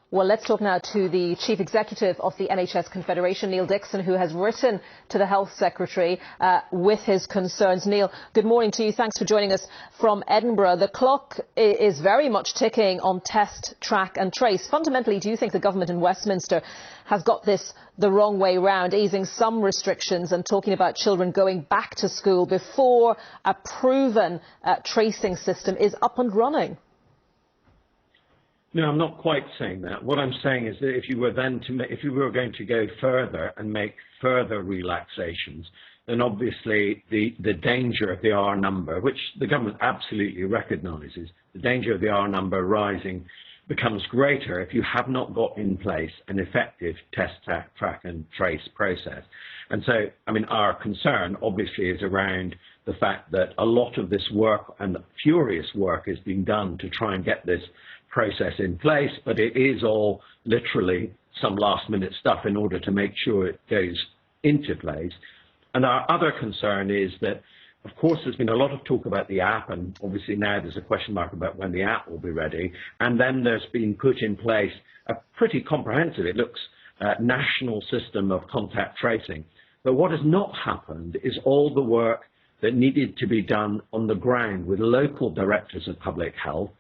Well, let's talk now to the Chief Executive of the NHS Confederation, Niall Dickson, who has written to the Health Secretary with his concerns. Niall, good morning to you. Thanks for joining us from Edinburgh. The clock is very much ticking on test, track and trace. Fundamentally, do you think the government in Westminster has got this the wrong way round, easing some restrictions and talking about children going back to school before a proven tracing system is up and running? No, I'm not quite saying that. What I'm saying is that if you were going to go further and make further relaxations, then obviously the danger of the R number, which the government absolutely recognises, the danger of the R number rising becomes greater if you have not got in place an effective test, track and trace process. And so, I mean, our concern obviously is around the fact that a lot of this work and furious work is being done to try and get this process in place, but it is all literally some last minute stuff in order to make sure it goes into place. And our other concern is that, of course, there's been a lot of talk about the app, and obviously now there's a question mark about when the app will be ready. And then there's been put in place a pretty comprehensive, it looks, national system of contact tracing. But what has not happened is all the work that needed to be done on the ground with local directors of public health,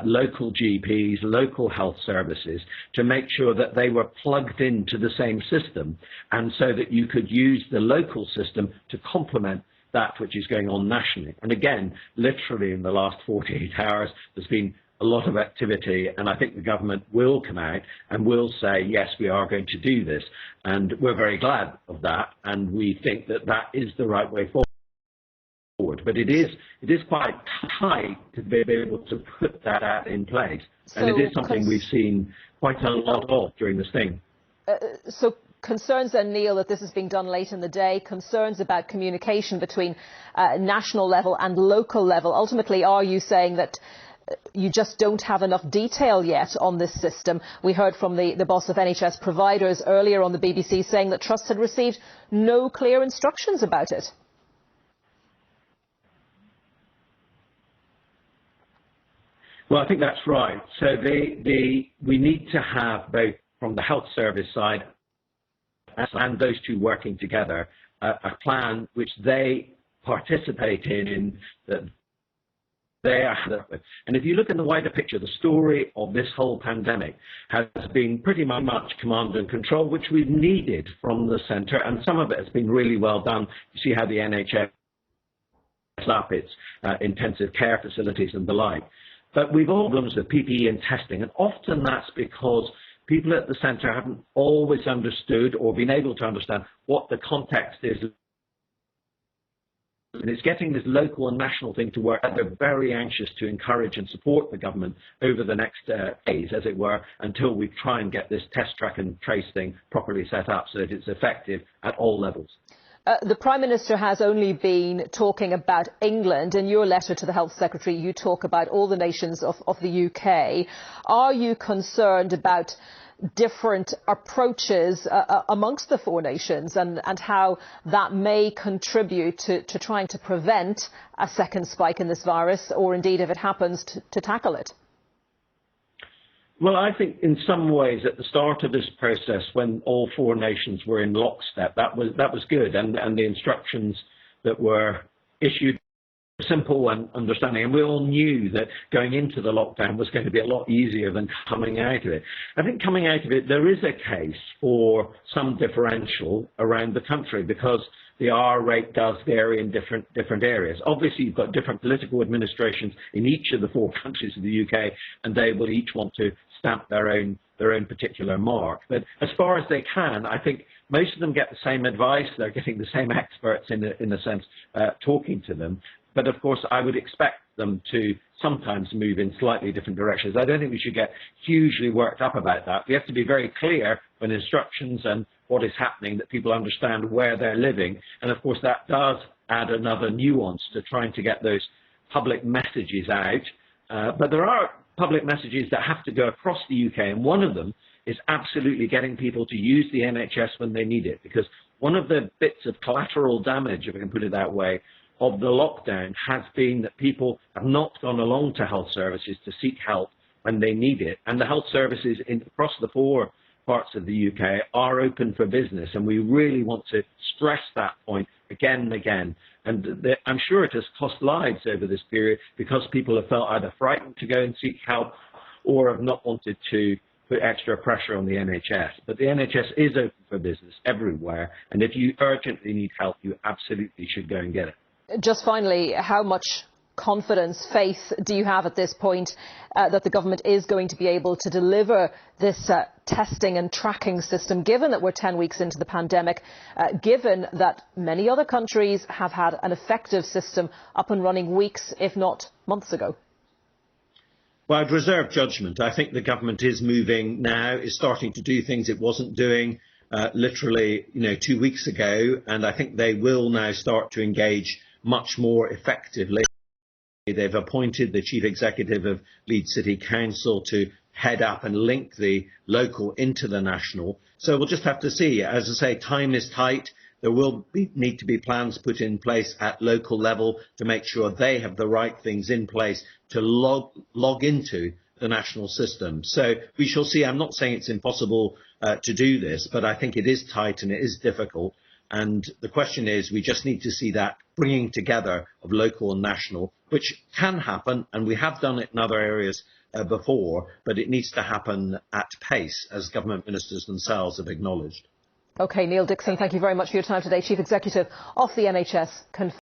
local GPs, local health services, to make sure that they were plugged into the same system, and so that you could use the local system to complement that which is going on nationally. And again, literally in the last 48 hours, there's been a lot of activity, and I think the government will come out and will say, yes, we are going to do this. And we're very glad of that, and we think that that is the right way forward. But it is quite tight to be able to put that out in place. And it is something we've seen quite a lot of during this thing. So concerns then, Niall, that this is being done late in the day, concerns about communication between national level and local level. Ultimately, are you saying that you just don't have enough detail yet on this system? We heard from the boss of NHS providers earlier on the BBC saying that trusts had received no clear instructions about it. Well, I think that's right. So we need to have, both from the health service side and those two working together, a plan which they participate in, that they are. And if you look in the wider picture, the story of this whole pandemic has been pretty much command and control, which we've needed from the centre, and some of it has been really well done. You see how the NHS up its intensive care facilities and the like. But we've all problems with PPE and testing, and often that's because people at the centre haven't always understood or been able to understand what the context is. And it's getting this local and national thing to work. They're very anxious to encourage and support the government over the next days, as it were, until we try and get this test, track and trace thing properly set up so that it's effective at all levels. The Prime Minister has only been talking about England. In your letter to the Health Secretary, you talk about all the nations of the UK. Are you concerned about different approaches amongst the four nations and how that may contribute to trying to prevent a second spike in this virus, or indeed, if it happens, to tackle it? Well, I think in some ways at the start of this process, when all four nations were in lockstep, that was good, and the instructions that were issued were simple and understanding, and we all knew that going into the lockdown was going to be a lot easier than coming out of it. I think coming out of it, there is a case for some differential around the country, because the R rate does vary in different areas. Obviously, you've got different political administrations in each of the four countries of the UK, and they will each want to stamp their own particular mark. But as far as they can, I think most of them get the same advice. They're getting the same experts in a sense talking to them. But of course, I would expect them to sometimes move in slightly different directions. I don't think we should get hugely worked up about that. We have to be very clear when instructions and what is happening, that people understand where they're living. And of course, that does add another nuance to trying to get those public messages out. But there are public messages that have to go across the UK, and one of them is absolutely getting people to use the NHS when they need it, because one of the bits of collateral damage, if I can put it that way, of the lockdown has been that people have not gone along to health services to seek help when they need it. And the health services across the 4 parts of the UK are open for business, and we really want to stress that point again and again. And I'm sure it has cost lives over this period because people have felt either frightened to go and seek help or have not wanted to put extra pressure on the NHS. But the NHS is open for business everywhere, and if you urgently need help, you absolutely should go and get it. Just finally, how much confidence, faith do you have at this point that the government is going to be able to deliver this testing and tracking system, given that we're 10 weeks into the pandemic, given that many other countries have had an effective system up and running weeks, if not months ago? Well, I'd reserve judgment. I think the government is moving now, is starting to do things it wasn't doing literally 2 weeks ago, and I think they will now start to engage much more effectively. They've appointed the Chief Executive of Leeds City Council to head up and link the local into the national. So we'll just have to see. As I say, time is tight. There will need to be plans put in place at local level to make sure they have the right things in place to log into the national system. So we shall see. I'm not saying it's impossible to do this, but I think it is tight and it is difficult. And the question is, we just need to see that bringing together of local and national, which can happen, and we have done it in other areas before, but it needs to happen at pace, as government ministers themselves have acknowledged. OK, Niall Dickson, thank you very much for your time today, Chief Executive of the NHS Confederation.